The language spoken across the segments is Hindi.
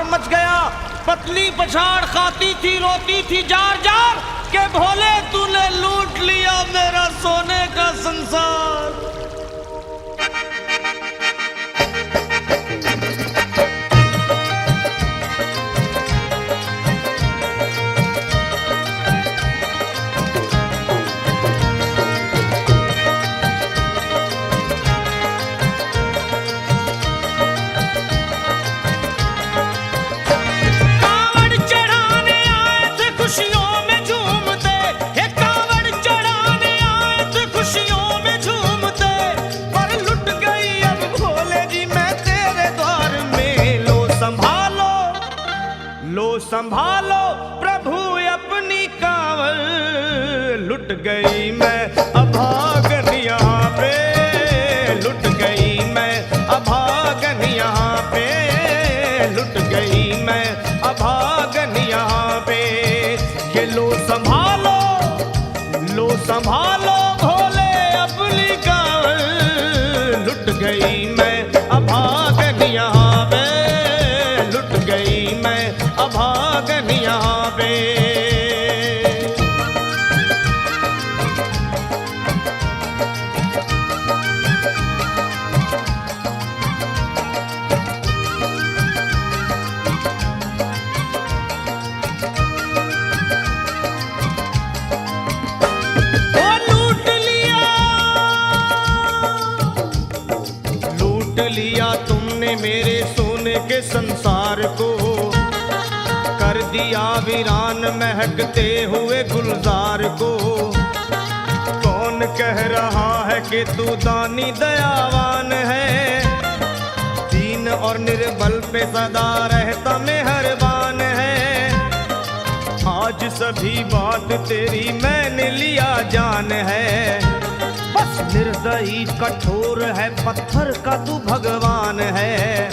हाहाकार मच गया। पतली पछाड़ खाती थी, रोती थी जार जार के भोले तूने लूट लिया मेरा सोने का संसार। संभालो प्रभु अपनी कांवल, लुट गई मैं अभागन यहाँ पे, लुट गई मैं अभागन यहाँ पे, लुट गई मैं अभागन यहाँ पे। ये लो संभालो भोले अपनी कांवल, लुट गई मैं अभागन यहाँ पे, लुट गई मैं अभागन यहाँ पे। लूट लिया तुमने मेरे सोने के संसार को, कर दिया वीरान महकते हुए गुलजार को। कौन कह रहा है कि तू दानी दयावान है, दीन और निर्बल पे सदा रहता मेहरबान है। आज सभी बात तेरी मैंने लिया जान है, बस निर्दयी कठोर है पत्थर का तू भगवान है।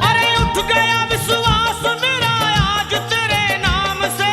अरे उठ गया विश्वास मेरा आज तेरे नाम से,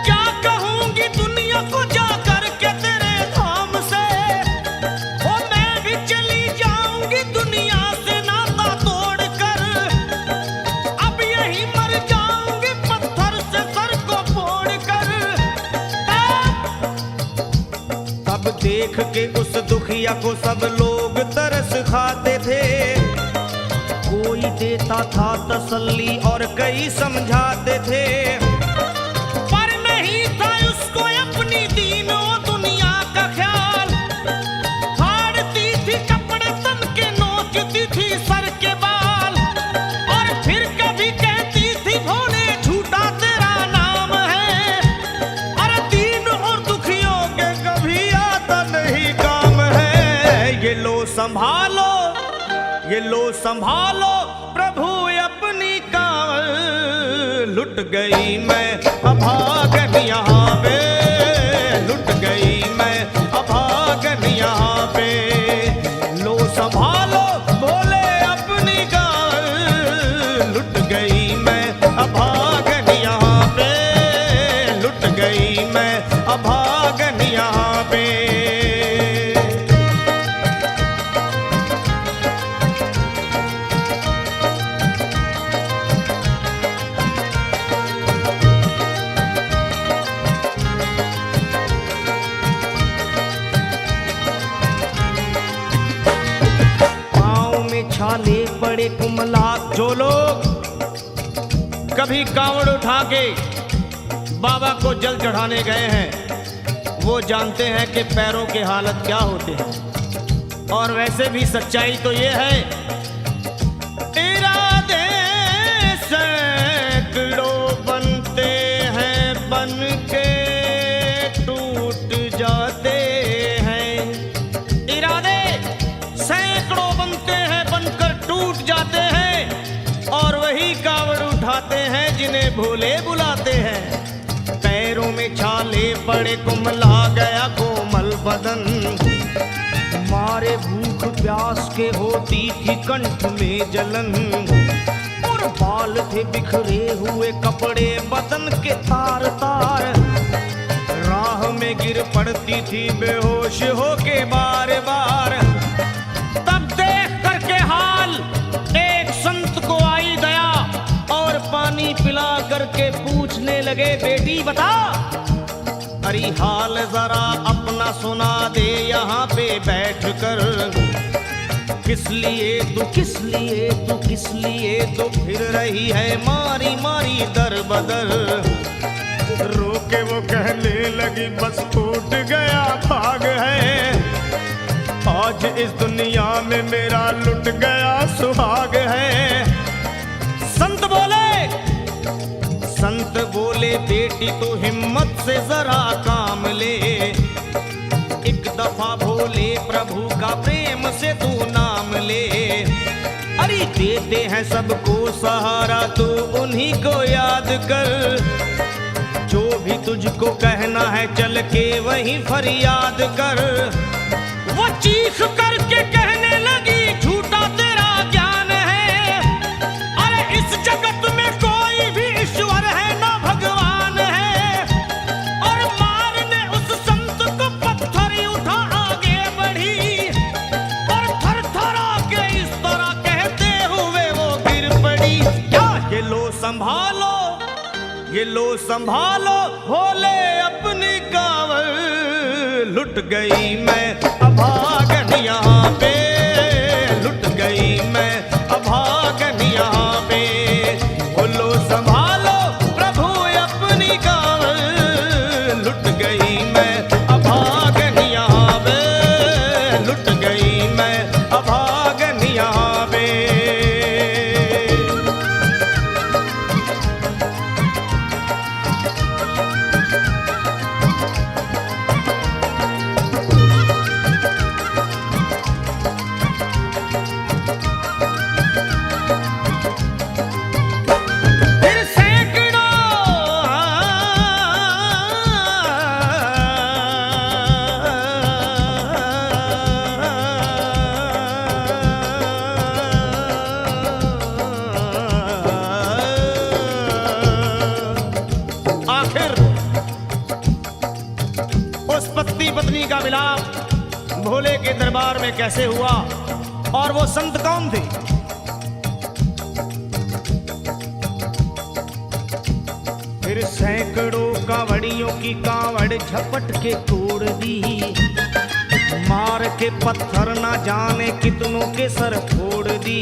क्या कहूंगी दुनिया को जाकर के तेरे धाम से। ओ मैं भी चली जाऊंगी दुनिया से नाता तोड़ कर, अब यही मर जाऊंगी पत्थर से सर को फोड़ कर। तब देख के उस दुखिया को सब लोग तरस खाते थे, कोई देता था तसल्ली और कई समझाते थे, पर नहीं था उसको अपनी दीनों दुनिया का ख्याल। फाड़ती थी कपड़े तन के, नोचती थी सर के बाल, और फिर कभी कहती थी भोले झूठा तेरा नाम है। अरे दीन और दुखियों के कभी आता नहीं काम है। ये लो संभालो प्रभु अपनी कांवल, लुट गई मैं अभागन यहाँ पे, लुट गई मैं अभागन यहाँ पे। लो संभालो भोले अपनी कांवल, लुट गई मैं अभागन यहाँ पे, लुट गई मैं अभागन यहाँ पे। छाले बड़े कुमलात जो लोग कभी कांवड़ उठा के बाबा को जल चढ़ाने गए हैं, वो जानते हैं कि पैरों के हालत क्या होते हैं। और वैसे भी सच्चाई तो ये है, इरादे सैकड़ों बनते हैं बन के टूट जाते हैं। इरादे सैकड़ों बनते हैं बनकर टूट जाते हैं, और वही कांवड़ उठाते हैं जिन्हें भोले बुलाते हैं। पैरों में छाले पड़े कुमला गया कोमल बदन, मारे भूख प्यास के होती थी कंठ में जलन। और बाल थे बिखरे हुए कपड़े बदन के तार तार, राह में गिर पड़ती थी बेहोश होके बार बार। तब देख करके हाल एक संत को आई दया, के पूछने लगे, बेटी बता, अरे हाल जरा अपना सुना दे यहाँ पे बैठ कर। किस लिए तू फिर रही है मारी मारी दर बदर। रोके वो कहने लगी, बस टूट गया भाग है, आज इस दुनिया में मेरा लुट गया सुहाग है। संत बोले बेटी तो हिम्मत से जरा काम ले, एक दफा भोले प्रभु का प्रेम से तू नाम ले। अरे देते हैं सबको सहारा, तू उन्हीं को याद कर, जो भी तुझको कहना है चल के वहीं फरियाद कर। वो चीख करके कहने लगी, झूठा तेरा ज्ञान है, अरे इस जगत में कोई भी ईश्वर है ना भगवान है। और मारने उस संत को पत्थर उठा आगे बढ़ी, और थर थरा के इस तरह कहते हुए वो गिर पड़ी। क्या ये लो संभालो भोले अपनी कांवर, लुट गई मैं अभागन यहाँ पे, लुट गई मैं अभागन यहाँ पे। बोलो संभालो प्रभु अपनी कांवर, लुट गई मैं अभागन यहाँ पे, लुट गई मैं अभागन यहाँ पे। पत्नी का मिलाप भोले के दरबार में कैसे हुआ और वो संत कौन थे? फिर सैकड़ों कांवड़ियों की कांवड़ झपट के तोड़ दी, मार के पत्थर ना जाने कितनों के सर फोड़ दी।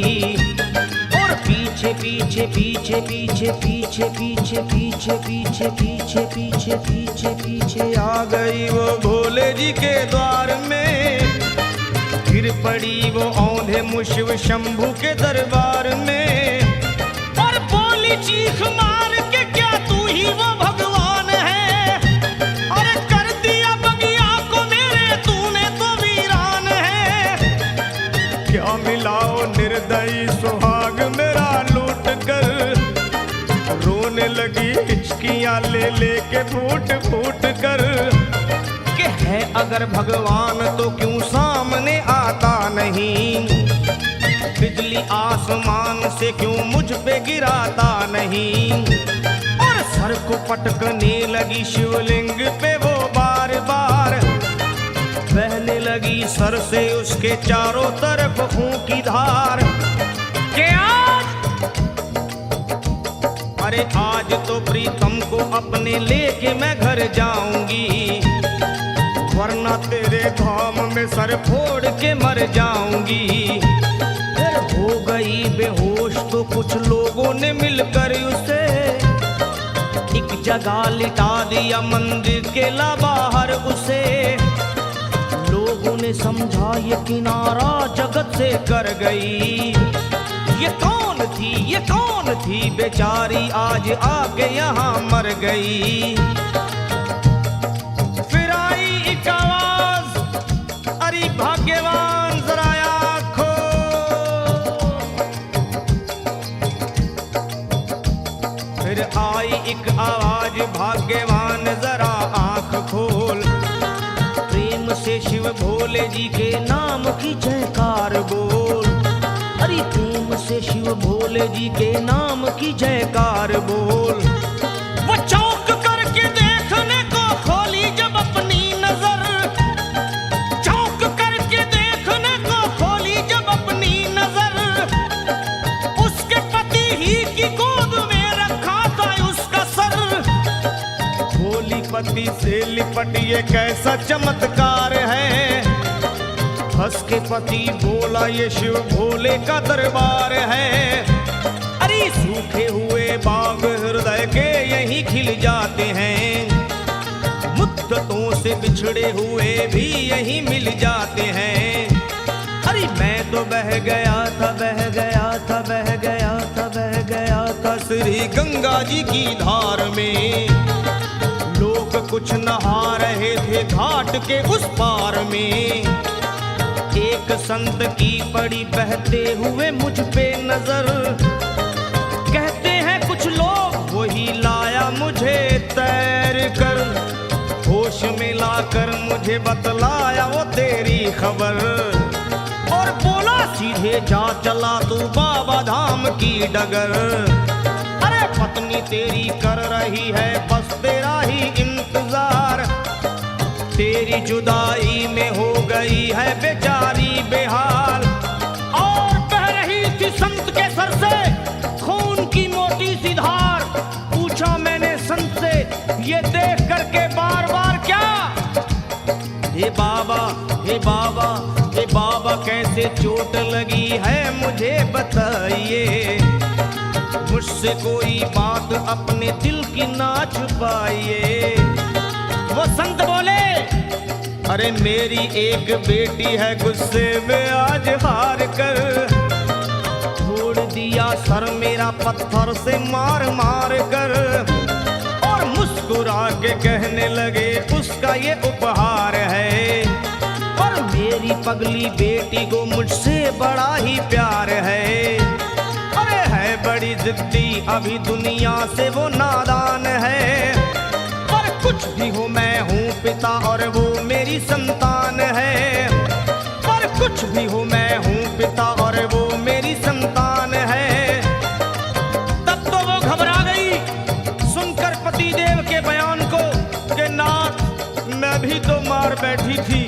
और पीछे पीछे पीछे पीछे पीछे पीछे पीछे पीछे पीछे पीछे पीछे पीछे आ गई वो भोले जी के द्वार में। गिर पड़ी वो औंधे मुशिव शंभू के दरबार में, और बोली चीख मार के, क्या तू ही वो भगवान है? अरे कर दिया बगिया को मेरे तूने तो वीरान है। क्या मिलाओ निर्दयी सुहाग मेरा लूट कर, रोने लगी हिचकियां ले लेके फूट फूट कर। कि है अगर भगवान तो क्यों सामने आता नहीं, बिजली आसमान से क्यों मुझ पे गिराता नहीं। और सर को पटकने लगी शिवलिंग पे वो बार बार, बहने लगी सर से उसके चारों तरफ खून की धार। के अरे आज तो प्रीतम को अपने लेके मैं घर जाऊंगी, वरना तेरे धाम में सर फोड़ के मर जाऊंगी। फिर हो गई बेहोश तो कुछ लोगों ने मिलकर उसे एक जगह लिटा दिया, मंदिर के ला बाहर उसे। लोगों ने समझा ये किनारा जगत से कर गई, ये कौन थी बेचारी आज आके यहाँ मर गई। फिर आई एक आवाज, अरे भाग्यवान जरा आँखो। फिर आई एक आवाज, भाग्यवान जरा आँख खोल, प्रेम से शिव भोले जी के नाम की जयकार बोल। अरे प्रेम से शिव भोले जी के नाम की जयकार बोल। वो चौंक करके देखने को खोली जब अपनी नजर, चौंक करके देखने को खोली जब अपनी नजर, उसके पति ही की गोद में रखा था उसका पति से लिपट ये कैसा चमत्कार है। हंस के पति बोला ये शिव भोले का दरबार है। अरे सूखे हुए बाग हृदय के यहीं खिल जाते हैं, मुद्दतों से बिछड़े हुए भी यहीं मिल जाते हैं। अरे मैं तो बह गया था, बह गया था, बह गया था, बह गया था श्री गंगा जी की धार में। लोग कुछ नहा रहे थे घाट के उस पार में। एक संत की पड़ी बहते हुए मुझ पे नजर, कहते हैं कुछ लोग वही लाया मुझे तैर कर। होश में लाकर मुझे बतलाया वो तेरी खबर, और बोला सीधे जा चला तू बाबा धाम की डगर। अरे पत्नी तेरी कर रही है बस तेरा ही इंतजार, तेरी जुदाई में हो गई है बेचारी बेहाल। और बह रही थी संत के सर से खून की मोटी सी धार। पूछा मैंने संत से ये देख करके बार बार क्या, हे बाबा, हे बाबा, हे बाबा कैसे चोट लगी है मुझे बताइए। मुझसे कोई बात अपने दिल की ना छुपाइए। वो संत बोले अरे मेरी एक बेटी है गुस्से में आज हार कर, छोड़ दिया सर मेरा पत्थर से मार मार कर। और मुस्कुरा के कहने लगे उसका ये उपहार है, और मेरी पगली बेटी को मुझसे बड़ा ही प्यार है। अरे है बड़ी जिद्दी अभी दुनिया से वो नादान है, पर कुछ भी हो मैं हूँ पिता और वो मेरी संतान है। पर कुछ भी हो मैं हूँ पिता और वो मेरी संतान है। तब तो वो घबरा गई सुनकर पतिदेव के बयान को कि नाथ मैं भी तो मार बैठी थी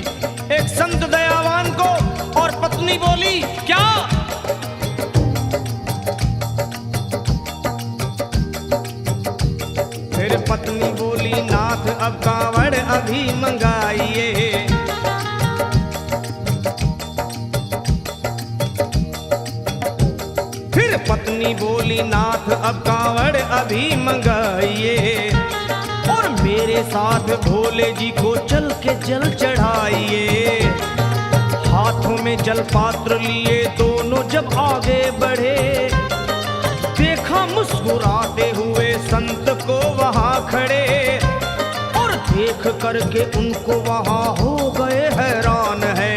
एक संत दयावान को। और पत्नी बोली क्या, फिर पत्नी बोली नाथ अब कांवड़ अभी मंगाइए। फिर पत्नी बोली नाथ अब कांवड़ अभी मंगाइए, और मेरे साथ भोले जी को चल के जल चढ़ाइए। हाथों में जल पात्र लिए दोनों जब आगे बढ़े, देखा मुस्कुराते हुए संत को वहां खड़े। और देख करके उनको वहां हो गए हैरान है,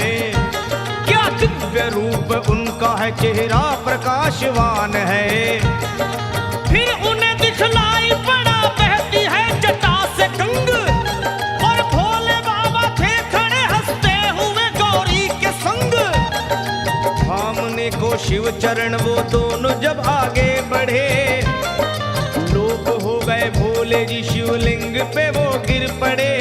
क्या दिव्य रूप उनका है, चेहरा प्रकाशवान है। फिर उन्हें दिखलाई पड़ा बहती है जटा से गंग, और भोले बाबा थे खड़े हंसते हुए गौरी के संग। सामने को शिव चरण वो दोनों जब आगे बढ़े, लोग हो गए भोले जी शिवलिंग पे वो गिर पड़े।